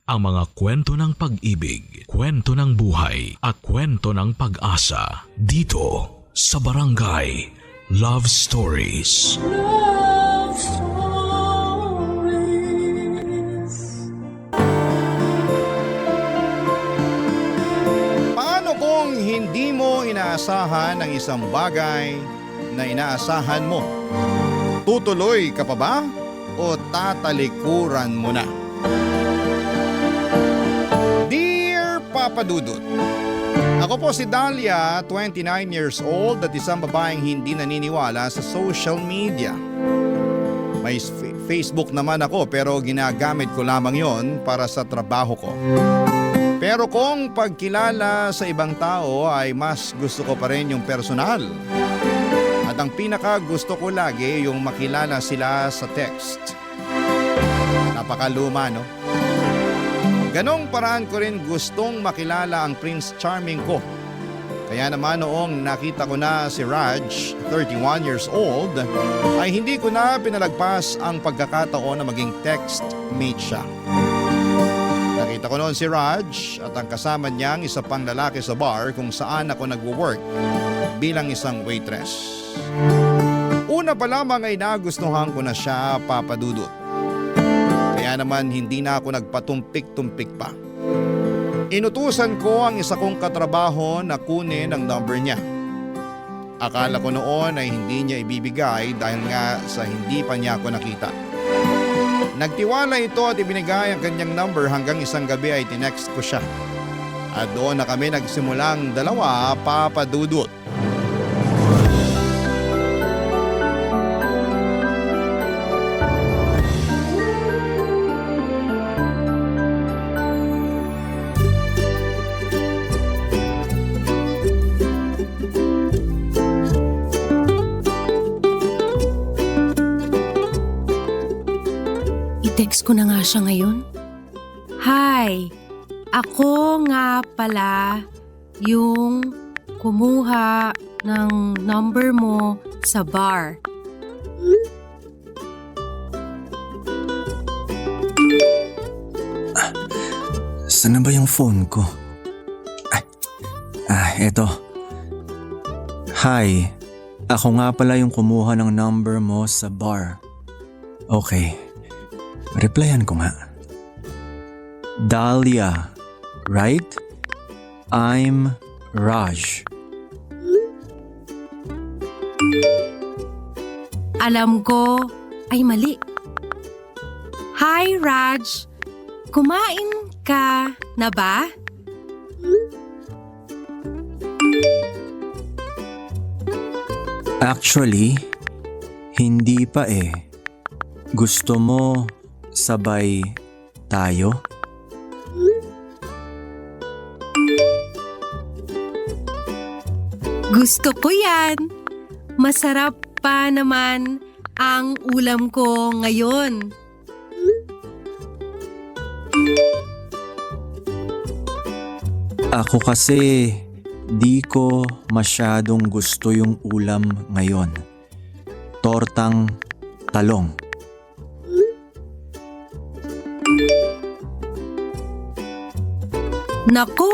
ang mga kwento ng pag-ibig, kwento ng buhay at kwento ng pag-asa dito sa Barangay Love Stories. Love Stories. Paano kung hindi mo inaasahan ang isang bagay na inaasahan mo? Tutuloy ka pa ba o tatalikuran mo na? Dear Papa Dudut, ako po si Dalia, 29 years old at isang babaeng hindi naniniwala sa social media. May Facebook naman ako pero ginagamit ko lamang yon para sa trabaho ko. Pero kung pagkilala sa ibang tao ay mas gusto ko pa rin yung personal. At ang pinaka gusto ko lagi yung makilala sila sa text. Napakaluma, no? Ganong paraan ko rin gustong makilala ang Prince Charming ko. Kaya naman noong nakita ko na si Raj, 31 years old, ay hindi ko na pinalagpas ang pagkakataon na maging text mate siya. Nakita ko noon si Raj at ang kasama niyang isa pang lalaki sa bar kung saan ako nagwo-work bilang isang waitress. Una pa lamang ay nagustuhan ko na siya, Papa Dudut. Kaya naman hindi na ako nagpatumpik-tumpik pa. Inutusan ko ang isa kong katrabaho na kunin ang number niya. Akala ko noon ay hindi niya ibibigay dahil nga sa hindi pa niya ako nakita. Nagtiwala ito at ibinigay ang kanyang number hanggang isang gabi ay tinext ko siya. At doon na kami nagsimulang dalawa, Papa Dudut. I-text ko na nga siya ngayon. Hi! Ako nga pala yung kumuha ng number mo sa bar. Saan na ba yung phone ko? Eto. Hi, ako nga pala yung kumuha ng number mo sa bar. Okay, replyan ko nga. Dalia, right? I'm Raj. Alam ko ay mali. Hi Raj! Kumain ka na ba? Actually, hindi pa eh. Gusto mo sabay tayo? Gusto ko yan. Masarap pa naman ang ulam ko ngayon. Ako kasi di ko masyadong gusto yung ulam ngayon. Tortang talong. Nako,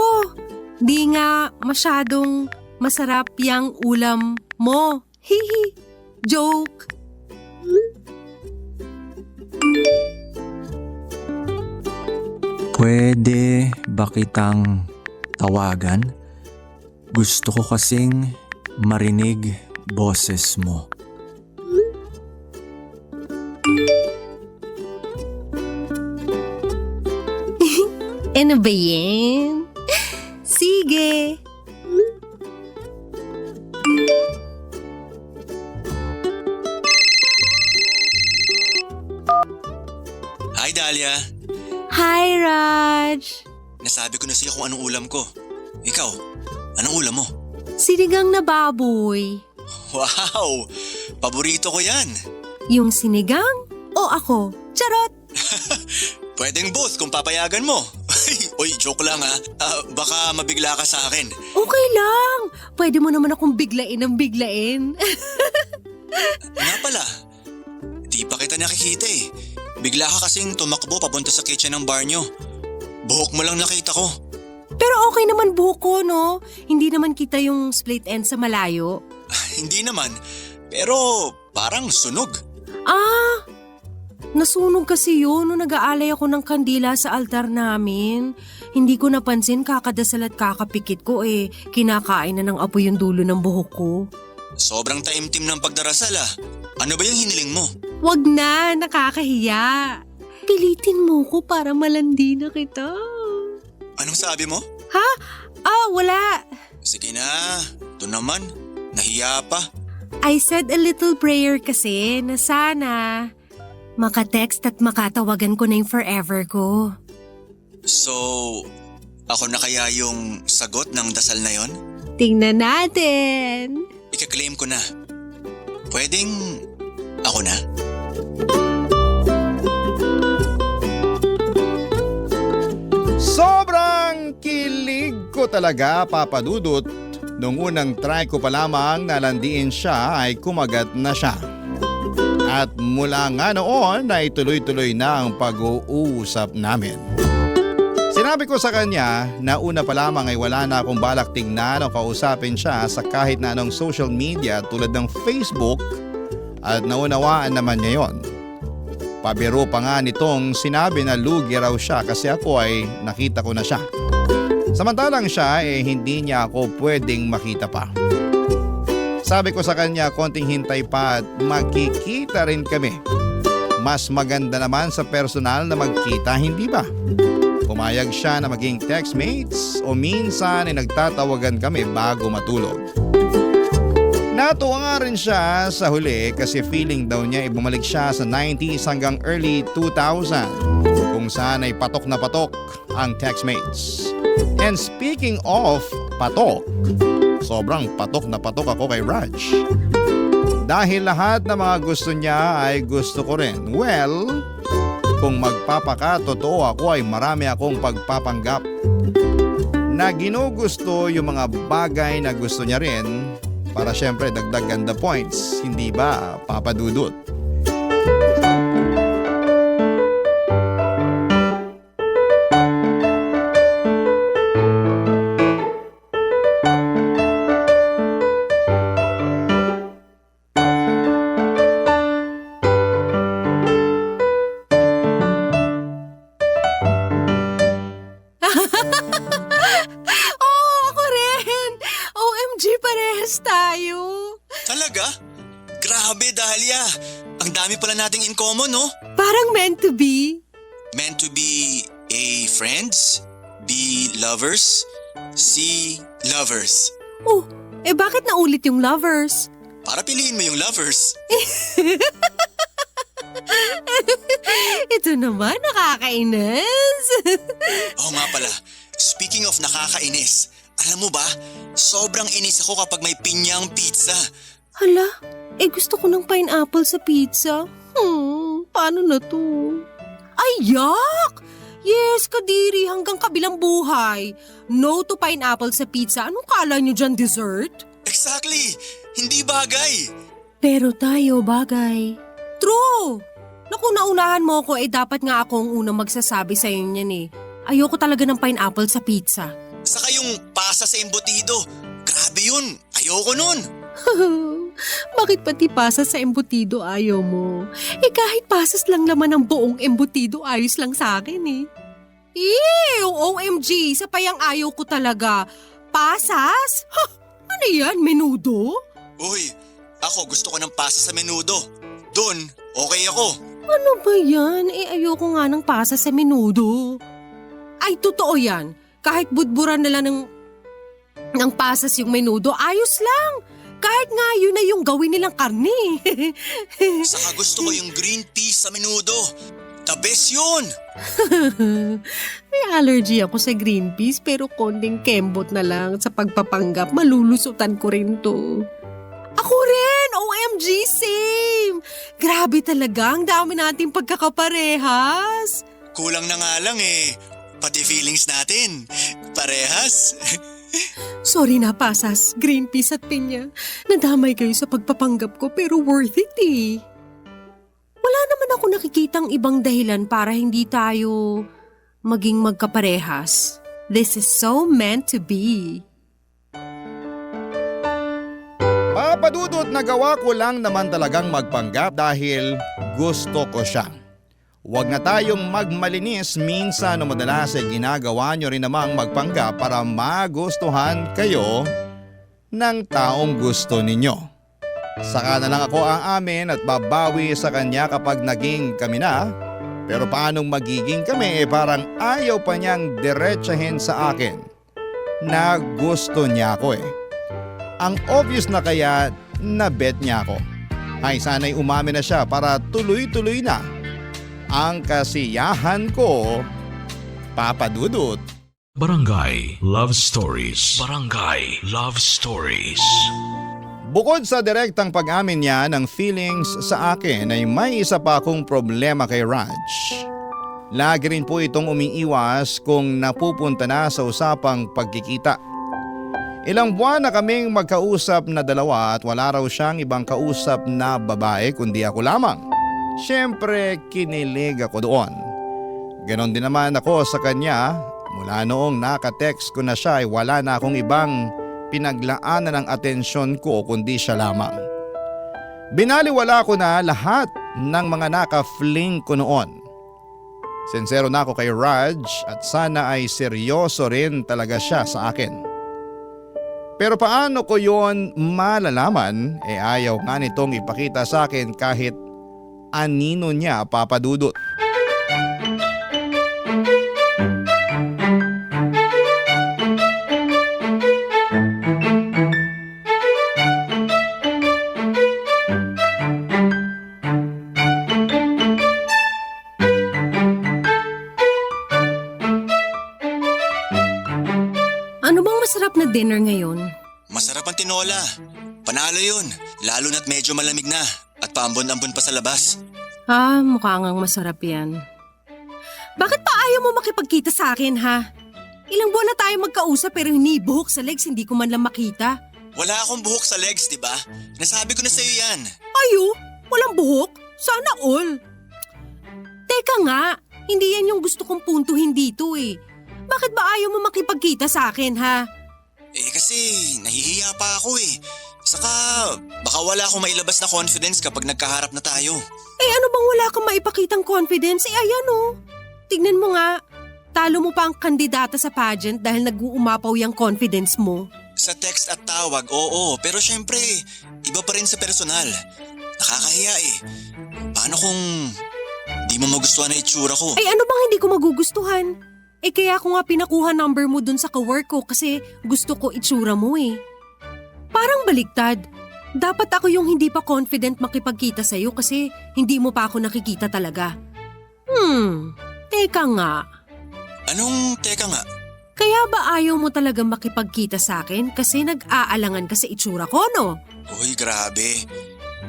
di nga masyadong masarap yang ulam mo. Hihi, joke. Pwede ba kitang tawagan? Gusto ko kasing marinig boses mo. Ano ba yan? Sige. Hi, Dalia. Hi, Raj. Nasabi ko na siya kung anong ulam ko. Ikaw, anong ulam mo? Sinigang na baboy. Wow! Paborito ko yan. Yung sinigang o ako? Charot! Pwedeng both kung papayagan mo. Oy, joke lang ha. Baka mabigla ka sa akin. Okay lang. Pwede mo naman akong biglain ng biglain. Nga pala, di pa kita nakikita eh. Bigla ka kasing tumakbo papunta sa kitchen ng bar nyo. Buhok mo lang nakita ko. Pero okay naman buhok ko, no? Hindi naman kita yung split end sa malayo. Hindi naman, pero parang sunog. Ah, nasunog kasi yun nung nag-aalay ako ng kandila sa altar namin. Hindi ko napansin kakadasal at kakapikit ko kinakain na ng apoy yung dulo ng buhok ko. Sobrang taimtim ng pagdarasal ah. Ano ba yung hiniling mo? Wag na, nakakahiya. Pilitin mo ko para malandi na kita. Anong sabi mo? Ha? Wala. Sige na, ito naman. Nahiya pa. I said a little prayer kasi na sana makatext at makatawagan ko na yung forever ko. So, ako na kaya yung sagot ng dasal na yon? Tingnan natin. Ika-claim ko na. Pwedeng ako na? Sobrang kilig ko talaga, Papa Dudut. Nung unang try ko pa lamang nalandiin siya ay kumagat na siya. At mula nga noon ay tuloy-tuloy na ang pag-uusap namin. Sinabi ko sa kanya na una pa lamang ay wala na akong balak tingnan o kausapin siya sa kahit na anong social media tulad ng Facebook at naunawaan naman niya yon. Pabiro pa nga nitong sinabi na lugi raw siya kasi ako ay nakita ko na siya. Samantalang siya hindi niya ako pwedeng makita pa. Sabi ko sa kanya konting hintay pa at magkikita rin kami. Mas maganda naman sa personal na magkita, hindi ba? Pumayag siya na maging textmates o minsan ay nagtatawagan kami bago matulog. Natuwa nga rin siya sa huli kasi feeling daw niya bumalik siya sa 90s hanggang early 2000 kung saan ay patok na patok ang textmates. And speaking of patok, sobrang patok na patok ako kay Raj. Dahil lahat ng mga gusto niya ay gusto ko rin. Well, kung magpapakatotoo ako ay marami akong pagpapanggap na ginugusto yung mga bagay na gusto niya rin para syempre dagdag ganda points, hindi ba, Papa Dudut? Ako rin! OMG, parehas tayo! Talaga? Grabe, Dahlia. Ang dami pala nating in common, no? Parang meant to be. Meant to be A. Friends, B. Lovers, C. Lovers. Oh, bakit naulit yung lovers? Para piliin mo yung lovers. Ito naman, nakakainis. Oo nga pala, speaking of nakakainis, alam mo ba, sobrang inis ako kapag may pinyang pizza. Hala, gusto ko ng pineapple sa pizza. Paano na to? Ay, yak! Yes, Kadiri, hanggang kabilang buhay. No to pineapple sa pizza. Anong kala nyo dyan, dessert? Exactly! Hindi bagay! Pero tayo bagay. True! Naku, naunahan mo ko, dapat nga ako ang unang magsasabi sa niyan Ayoko talaga ng pineapple sa pizza. Saka yung pasa sa embutido. Grabe yun! Ayoko nun! Bakit pati pasas sa embutido ayaw mo? Kahit pasas lang naman ang buong embutido, ayos lang sa akin Ew! OMG! Sa payang ayaw ko talaga. Pasas? Ano yan? Menudo? Uy, ako gusto ko ng pasa sa menudo. Doon, okay ako. Ano ba yan? Ayoko nga ng pasas sa menudo. Ay, totoo yan. Kahit budburan nila ng pasas yung menudo, ayos lang. Kahit nga yun na yung gawin nilang karne. Saka gusto ko yung green peas sa menudo. The best yun! May allergy ako sa green peas pero konting kembot na lang sa pagpapanggap. Malulusutan ko rin to. Ako rin! OMG, same! Grabe talaga, ang dami nating pagkakaparehas. Kulang na nga lang pati feelings natin. Parehas. Sorry na, pasas, green peas at pinya. Nadamay kayo sa pagpapanggap ko pero worth it Wala naman ako nakikitang ibang dahilan para hindi tayo maging magkaparehas. This is so meant to be. Papadudot, nagawa ko lang naman talagang magpanggap dahil gusto ko siya. Huwag na tayong magmalinis, minsan o madalas ay ginagawa nyo rin namang magpanggap para magustuhan kayo ng taong gusto ninyo. Saka na lang ako aamin at babawi sa kanya kapag naging kami na. Pero paanong magiging kami, parang ayaw pa niyang diretsahin sa akin na gusto niya ako eh. Ang obvious na kaya na-bet niya ako. Ay sana'y umamin na siya para tuloy-tuloy na ang kasiyahan ko, papadudot. Barangay Love Stories. Barangay Love Stories. Bukod sa direktang pag-amin niya ng feelings sa akin ay may isa pa akong problema kay Raj. Lagi rin po itong umiiwas kung napupunta na sa usapang pagkikita. Ilang buwan na kaming magkausap na dalawa at wala raw siyang ibang kausap na babae kundi ako lamang. Siyempre kinilig ako doon. Ganon din naman ako sa kanya. Mula noong nakatext ko na siya ay wala na akong ibang pinaglaanan ng atensyon ko kundi siya lamang. Binaliwala ko na lahat ng mga naka-fling ko noon. Sincero na ako kay Raj at sana ay seryoso rin talaga siya sa akin. Pero paano ko yon malalaman? Ayaw nga nitong ipakita sa akin kahit anino niya, papadudot. Ano bang masarap na dinner ngayon? Masarap ang tinola. Panalo yun, lalo na't medyo malamig na at paambon-ambon pa sa labas. Mukha ngang masarap yan. Bakit pa ayaw mo makipagkita sa akin, ha? Ilang buwan na tayo magkausap pero hinibuhok sa legs, hindi ko man lang makita. Wala akong buhok sa legs, di ba? Nasabi ko na sa'yo yan. Ayo, walang buhok? Sana all. Teka nga, hindi yan yung gusto kong puntuhin dito eh. Bakit ba ayaw mo makipagkita sa akin, ha? Kasi nahihiya pa ako eh. Saka baka wala akong mailabas na confidence kapag nagkaharap na tayo. Ano bang wala kang maipakitang confidence? Ayan oh. Tignan mo nga, talo mo pa ang kandidata sa pageant dahil nag-uumapaw yung confidence mo. Sa text at tawag, oo. Pero syempre, iba pa rin sa personal. Nakakahiya eh. Paano kung di mo magustuhan na itsura ko? Ano bang hindi ko magugustuhan? Kaya ako nga pinakuha number mo dun sa kawork ko kasi gusto ko itsura mo eh. Parang baliktad. Dapat ako yung hindi pa confident makipagkita sa'yo kasi hindi mo pa ako nakikita talaga. Teka nga. Anong teka nga? Kaya ba ayaw mo talaga makipagkita sa akin kasi nag-aalangan ka sa itsura ko, no? Uy, grabe.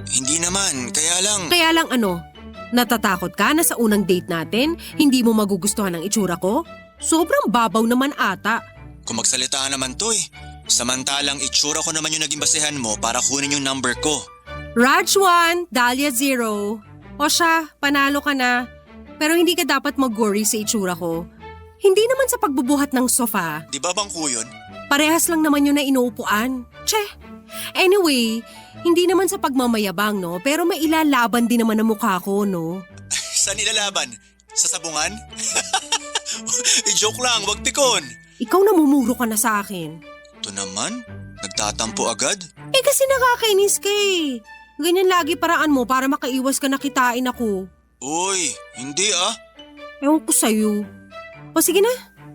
Hindi naman, kaya lang... Kaya lang ano? Natatakot ka na sa unang date natin, hindi mo magugustuhan ang itsura ko? Sobrang babaw naman ata. Kung magsalita naman to eh. Samantalang itsura ko naman yung naging basehan mo para kunin yung number ko. Raj 1, Dahlia 0. O siya, panalo ka na. Pero hindi ka dapat mag-worry sa itsura ko. Hindi naman sa pagbubuhat ng sofa. Di ba bangko yun? Parehas lang naman yun na inuupuan. Che! Anyway, hindi naman sa pagmamayabang, no? Pero may ilalaban din naman ang mukha ko, no? Saan ilalaban? Sa sabungan? I-joke lang, wag pikon. Ikaw namumuro ka na sa akin. Ito naman? Nagtatampo agad? Kasi nakakainis ka eh. Ganyan lagi paraan mo para makaiwas ka na kitain ako. Uy, hindi ah. Ewan ko sa'yo. O sige na,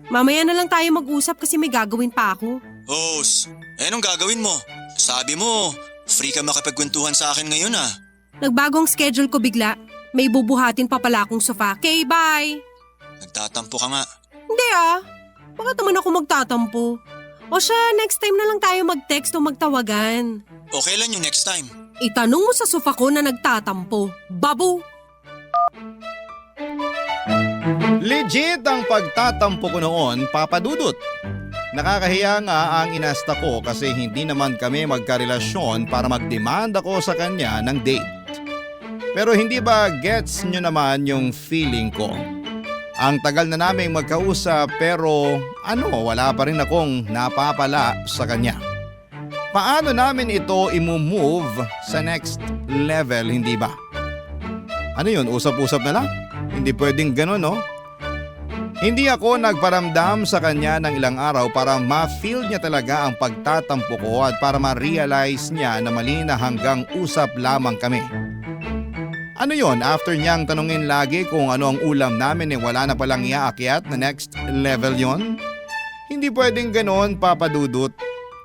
mamaya na lang tayo mag-usap kasi may gagawin pa ako. Host, anong gagawin mo? Sabi mo, free ka makipagkwentuhan sa akin ngayon ah. Nagbago ang schedule ko bigla. May bubuhatin pa pala akong sofa. Okay, bye! Nagtatampo ka nga. Hindi ah. Bakit naman ako magtatampo? O siya, next time na lang tayo mag-text o magtawagan. Okay lang yung next time. Itanong mo sa sofa ko na nagtatampo. Babu! Legit ang pagtatampo ko noon, papadudot. Nakakahiya nga ang inasta ko kasi hindi naman kami magkarelasyon para mag-demand ako sa kanya ng date. Pero hindi ba gets nyo naman yung feeling ko? Ang tagal na naming magkausap pero wala pa rin akong napapala sa kanya. Paano namin ito imumove sa next level, hindi ba? Ano yun, usap-usap na lang? Hindi pwedeng ganun, no? Hindi ako nagparamdam sa kanya ng ilang araw para ma-feel niya talaga ang pagtatampo ko at para ma-realize niya na mali na hanggang usap lamang kami. Ano yon, after niyang tanungin lagi kung ano ang ulam namin wala na palang iaakyat na next level yon? Hindi pwedeng ganon, Papa Dudut.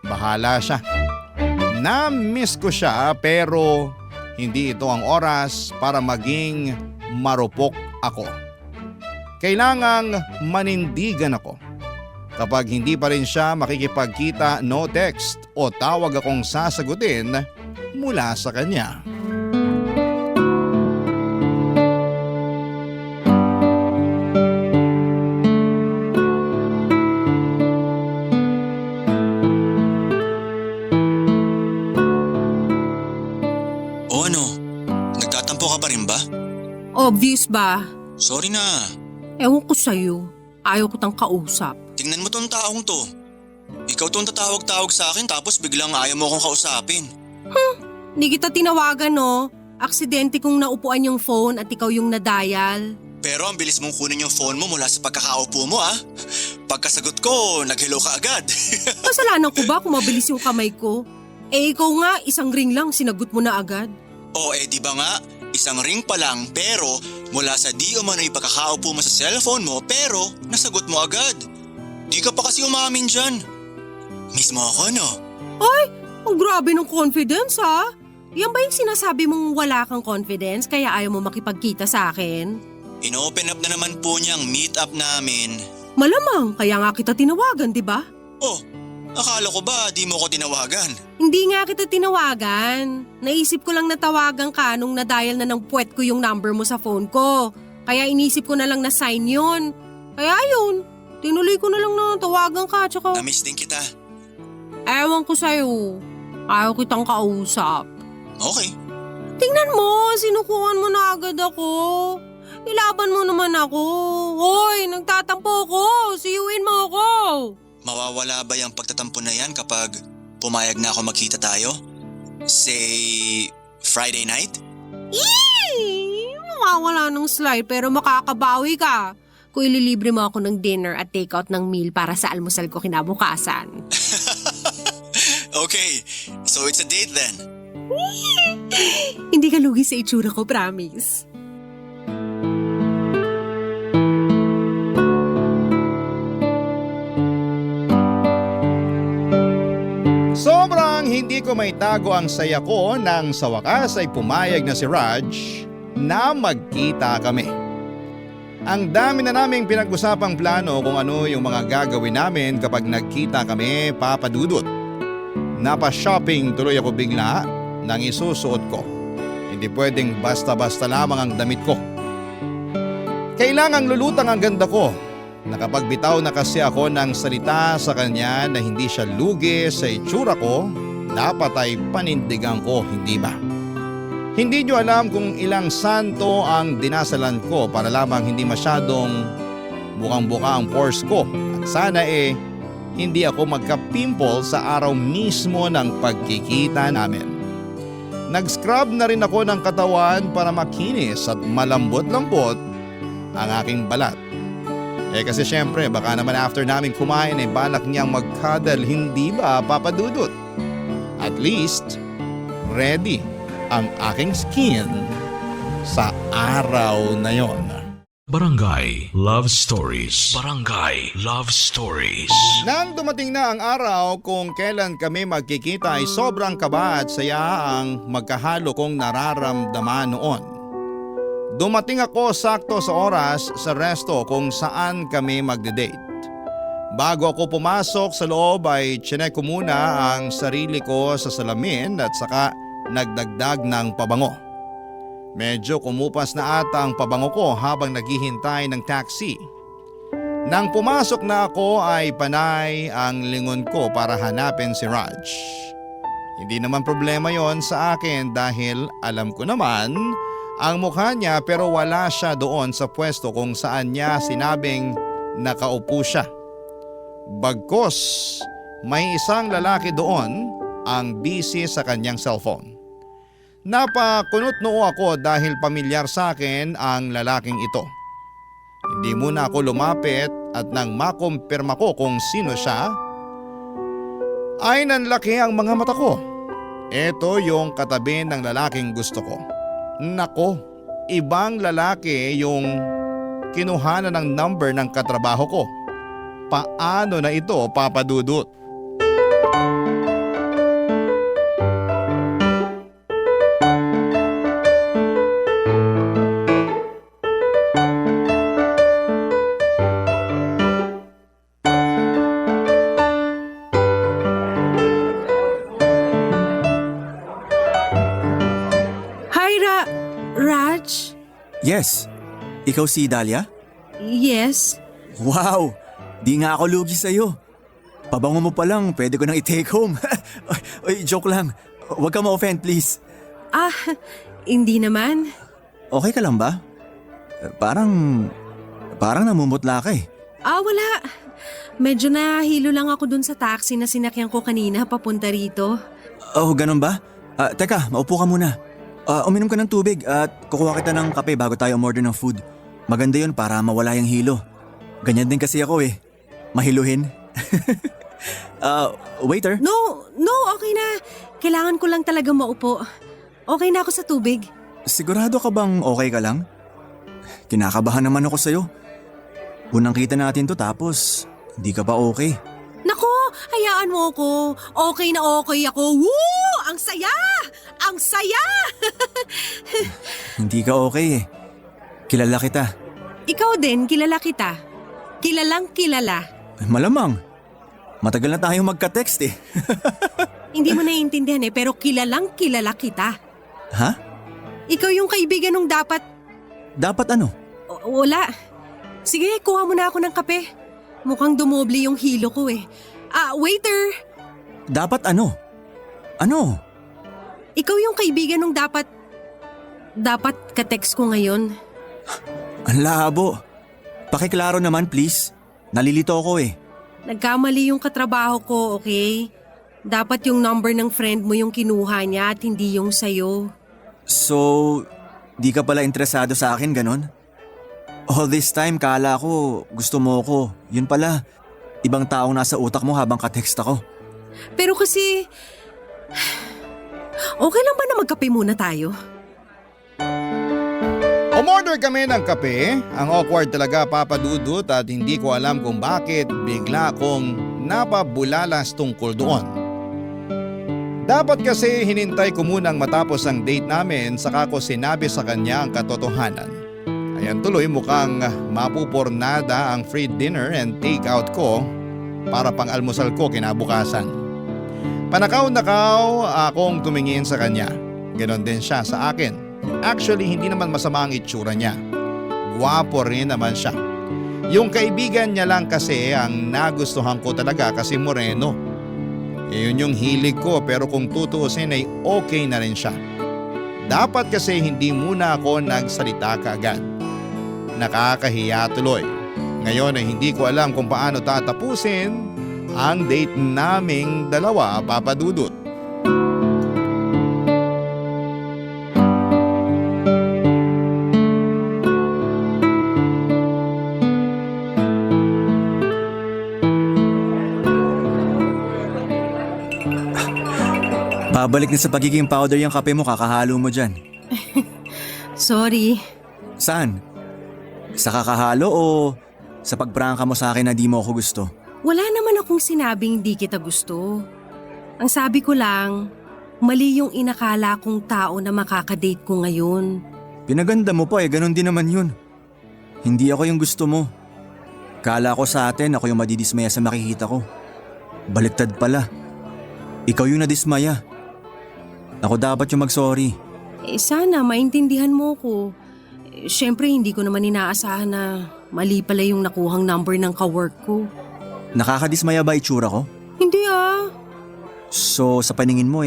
Bahala siya. Na-miss ko siya pero hindi ito ang oras para maging marupok ako. Kailangang manindigan ako. Kapag hindi pa rin siya makikipagkita, no text o tawag akong sasagutin mula sa kanya. O ano? Nagtatampo ka pa rin ba? Obvious ba? Sorry na. Ewan ko sa'yo. Ayaw ko tang kausap. Tingnan mo tong taong to. Ikaw tong tatawag-tawag sa akin tapos biglang ayaw mo akong kausapin. Hindi kita tinawagan, no? Aksidente kong naupuan yung phone at ikaw yung nadial. Pero ang bilis mong kunin yung phone mo mula sa pagkakaupo mo ah. Pagkasagot ko, nag-hello ka agad. Kasalanan ko ba kung mabilis yung kamay ko? Ikaw nga, isang ring lang, sinagot mo na agad. Di ba nga? Isang ring pa lang pero mula sa di umano'y pagkakaupo mo sa cellphone mo pero nasagot mo agad. Di ka pa kasi umamin dyan. Miss mo ako, no? Ay, ang grabe ng confidence, ha? Yan ba yung sinasabi mong wala kang confidence kaya ayaw mo makipagkita sa akin? In-open up na naman po niyang meet up namin. Malamang, kaya nga kita tinawagan, di ba? Akala ko ba di mo ko tinawagan? Hindi nga kita tinawagan. Naisip ko lang natawagan ka nung nadial na ng puwet ko yung number mo sa phone ko. Kaya inisip ko na lang na sign yun. Kaya yun, tinuloy ko na lang na tawagan ka tsaka… Namiss din kita. Ewan ko sa'yo. Ayaw kitang kausap. Okay. Tingnan mo, sinukuhan mo na agad ako. Ilaban mo naman ako. Hoy, nagtatampo ko. Siyuin mo ako. Mawawala ba yung pagtatampo na yan kapag pumayag na ako magkita tayo? Say, Friday night? Mawawala ng slide pero makakabawi ka. Kung ililibre mo ako ng dinner at take-out ng meal para sa almusal ko kinabukasan. Okay, so it's a date then. Hindi ka lugi sa itsura ko, promise. Sobrang hindi ko maitago ang saya ko nang sa wakas ay pumayag na si Raj na magkita kami. Ang dami na naming pinag-usapang plano kung ano yung mga gagawin namin kapag nagkita kami, Papa Dudut. Napa-shopping tuloy ako bigla nang isusuot ko. Hindi pwedeng basta-basta lamang ang damit ko. Kailangang lulutang ang ganda ko. Nakapagbitaw na kasi ako ng salita sa kanya na hindi siya lugi sa itsura ko, dapat ay panindigan ko, hindi ba? Hindi nyo alam kung ilang santo ang dinasalan ko para lamang hindi masyadong bukang-buka ang pores ko. At sana hindi ako magka-pimple sa araw mismo ng pagkikita namin. Nag-scrub na rin ako ng katawan para makinis at malambot-lambot ang aking balat. Kasi syempre baka naman after namin kumain balak niyang mag-cuddle, hindi ba, Papa Dudut? At least, ready ang aking skin sa araw na yon. Barangay Love Stories. Barangay Love Stories. Nang dumating na ang araw kung kailan kami magkikita ay sobrang kaba at saya ang magkahalo kong nararamdaman noon. Dumating ako sakto sa oras sa resto kung saan kami magde-date. Bago ako pumasok sa loob ay chinek ko muna ang sarili ko sa salamin at saka nagdagdag ng pabango. Medyo kumupas na ata ang pabango ko habang naghihintay ng taxi. Nang pumasok na ako ay panay ang lingon ko para hanapin si Raj. Hindi naman problema yon sa akin dahil alam ko naman ang mukha niya pero wala siya doon sa pwesto kung saan niya sinabing nakaupo siya. Bagkos, may isang lalaki doon ang busy sa kanyang cellphone. Napakunot noo ako dahil pamilyar sa akin ang lalaking ito. Hindi muna ako lumapit at nang makumpirma ko kung sino siya, ay nanlaki ang mga mata ko. Ito yung katabi ng lalaking gusto ko. Nako, ibang lalaki yung kinuhanan ng number ng katrabaho ko. Paano na ito, Papa Dudut? Hi, Raj? Yes, ikaw si Dahlia? Yes? Wow, di nga ako lugi sa'yo. Pabango mo pa lang, pwede ko nang i-take home. Oy, joke lang. Huwag ka ma-offend please. Ah, hindi naman. Okay ka lang ba? Parang namumutla ka eh. Wala. Medyo nahilo lang ako dun sa taxi na sinakyan ko kanina papunta rito. Oh, ganun ba? Teka, maupo ka muna. Uminom ka ng tubig at kukuha kita ng kape bago tayo umorder ng food. Maganda yun para mawala yung hilo. Ganyan din kasi ako eh. Mahiluhin. Waiter? No, okay na. Kailangan ko lang talaga maupo. Okay na ako sa tubig. Sigurado ka bang okay ka lang? Kinakabahan naman ako sa'yo. Unang kita natin to tapos hindi ka pa okay. Nako, hayaan mo ako. Okay na okay ako. Woo! Ang saya! Ang saya! Hindi ka okay eh. Kilala kita. Ikaw din, kilala kita. Kilalang kilala. Malamang. Matagal na tayong magka-text eh. Hindi mo naiintindihan pero kilalang kilala kita. Ha? Ikaw yung kaibigan nung dapat... Dapat ano? Wala. Sige, kuha mo na ako ng kape. Mukhang dumoble yung hilo ko eh. Waiter! Dapat ano? Ano? Ikaw yung kaibigan nung dapat... Dapat ka-text ko ngayon. Ang labo. Pakiklaro naman please. Nalilito ako eh. Nagkamali yung katrabaho ko, okay? Dapat yung number ng friend mo yung kinuha niya at hindi yung sayo. So, di ka pala interesado sa akin, ganon? All this time, kala ko gusto mo ko. Yun pala, ibang taong nasa utak mo habang ka-text ako. Pero kasi... Okay lang ba na magkape muna tayo? Umorder kami ng kape. Ang awkward talaga, Papa Dudut, at hindi ko alam kung bakit bigla akong napabulalas tungkol doon. Dapat kasi hinintay ko munang matapos ang date namin saka ko sinabi sa kanya ang katotohanan. Ayan tuloy, mukhang mapupornada ang free dinner and take-out ko para pang almusal ko kinabukasan. Panakaw-nakaw akong tumingin sa kanya. Ganon din siya sa akin. Actually, hindi naman masama ang itsura niya. Gwapo rin naman siya. Yung kaibigan niya lang kasi ang nagustuhan ko talaga kasi moreno. Yun yung hilig ko pero kung tutuusin ay okay na rin siya. Dapat kasi hindi muna ako nagsalita kaagad. Nakakahiya tuloy. Ngayon ay hindi ko alam kung paano tatapusin ang date naming dalawa, Papa Dudut. Pabalik na sa pagiging powder yung kape mo, kakahalo mo dyan. Sorry. Saan? Sa kakahalo o sa pagprangka mo sa akin na di mo ako gusto? Wala naman akong sinabing di kita gusto. Ang sabi ko lang, mali yung inakala kong tao na makakadate ko ngayon. Pinaganda mo pa eh, ganun din naman yun. Hindi ako yung gusto mo. Kala ko sa atin ako yung madidismaya sa makikita ko. Baliktad pala. Ikaw yung nadismaya. Ako dapat yung mag-sorry. Sana maintindihan mo ko. Siyempre hindi ko naman inaasahan na mali pala yung nakuhang number ng kawork ko. Nakakadismaya ba itsura ko? Hindi So sa paningin mo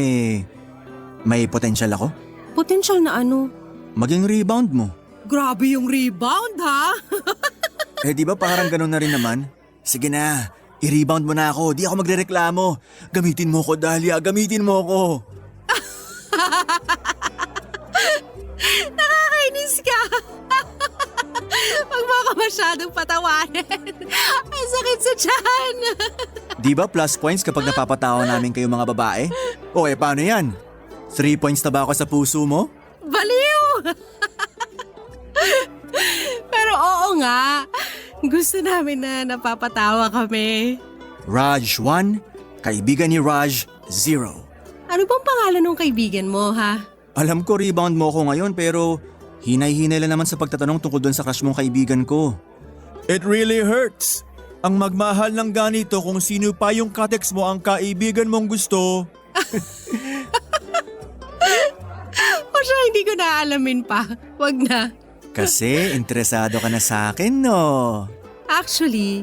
may potential ako? Potential na ano? Maging rebound mo. Grabe yung rebound, ha? Eh di ba parang ganun na rin naman? Sige na, i-rebound mo na ako, di ako magrereklamo. Gamitin mo ko, Dahlia, gamitin mo ko. Nakakainis ka. Huwag mo ka masyadong patawanin. Ay, sakit sa tiyan. Di ba plus points kapag napapatawa namin kayo mga babae? O paano yan? 3 points na ba ako sa puso mo? Baliw! Pero oo nga, gusto namin na napapatawa kami. Raj 1, kaibigan ni Raj 0. Ano bang pangalan ng kaibigan mo, ha? Alam ko rebound mo ko ngayon pero hinay-hinay lang naman sa pagtatanong tungkol doon sa crush mong kaibigan ko. It really hurts. Ang magmahal ng ganito kung sino pa yung katext mo ang kaibigan mong gusto. O siya, hindi ko naalamin pa. Wag na. Kasi interesado ka na sa akin, no? Actually,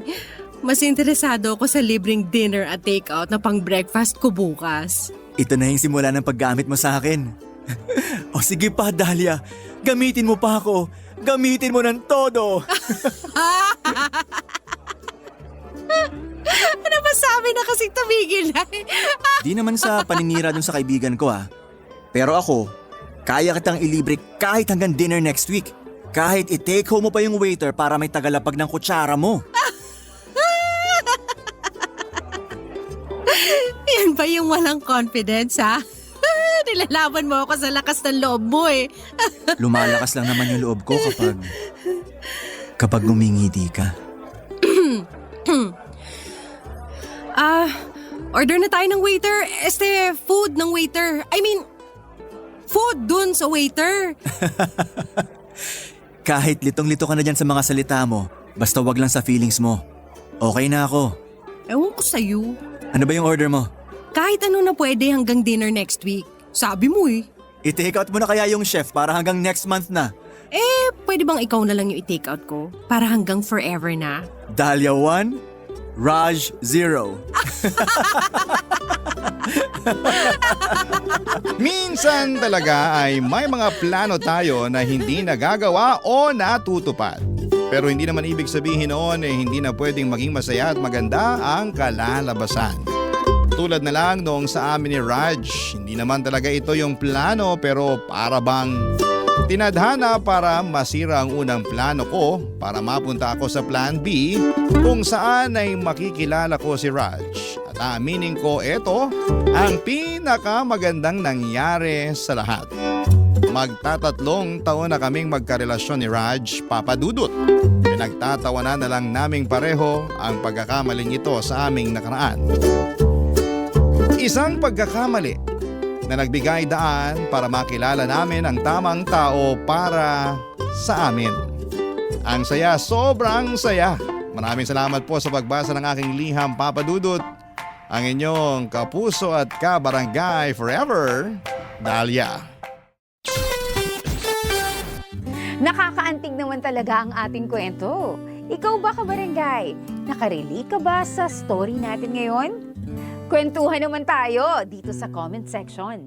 mas interesado ako sa libreng dinner at takeout na pang breakfast ko bukas. Ito na yung simula ng paggamit mo sa akin. O sige pa, Dahlia. Gamitin mo pa ako. Gamitin mo ng todo. Ano ba sabi na kasing tumigil na? Di naman sa paninira dun sa kaibigan ko Pero ako, kaya kitang ilibre kahit hanggang dinner next week. Kahit i-take home mo pa yung waiter para may tagalapag ng kutsara mo. Yan ba yung walang confidence, ha? Nilalaban mo ako sa lakas ng loob mo, eh. Lumalakas lang naman yung loob ko kapag ngumingiti ka. Order na tayo ng waiter. Food ng waiter. I mean, food dun sa waiter. Kahit litong-lito ka na dyan sa mga salita mo, basta wag lang sa feelings mo. Okay na ako. Ewan ko sa'yo. Ano ba yung order mo? Kahit ano na pwede hanggang dinner next week. Sabi mo eh. I-take out mo na kaya yung chef para hanggang next month na. Pwede bang ikaw na lang yung i-take out ko? Para hanggang forever na? Dahlia 1, Raj 0. Minsan talaga ay may mga plano tayo na hindi nagagawa o natutupad. Pero hindi naman ibig sabihin noon hindi na pwedeng maging masaya at maganda ang kalalabasan. Tulad na lang noong sa amin ni Raj, hindi naman talaga ito yung plano pero para bang tinadhana para masira ang unang plano ko para mapunta ako sa plan B kung saan ay makikilala ko si Raj. At aaminin ko ito ang pinakamagandang nangyari sa lahat. Magtatatlong taon na kaming magkarelasyon ni Raj, Papa Dudut. Pinagtatawanan na lang naming pareho ang pagkakamaling ito sa aming nakaraan. Isang pagkakamali na nagbigay daan para makilala namin ang tamang tao para sa amin. Ang saya, sobrang saya. Maraming salamat po sa pagbasa ng aking liham, Papa Dudut. Ang inyong kapuso at kabarangay forever, Dahlia. Nakakaantig naman talaga ang ating kwento. Ikaw ba, kabarangay? Nakarelate ka ba sa story natin ngayon? Kwentuhan naman tayo dito sa comment section.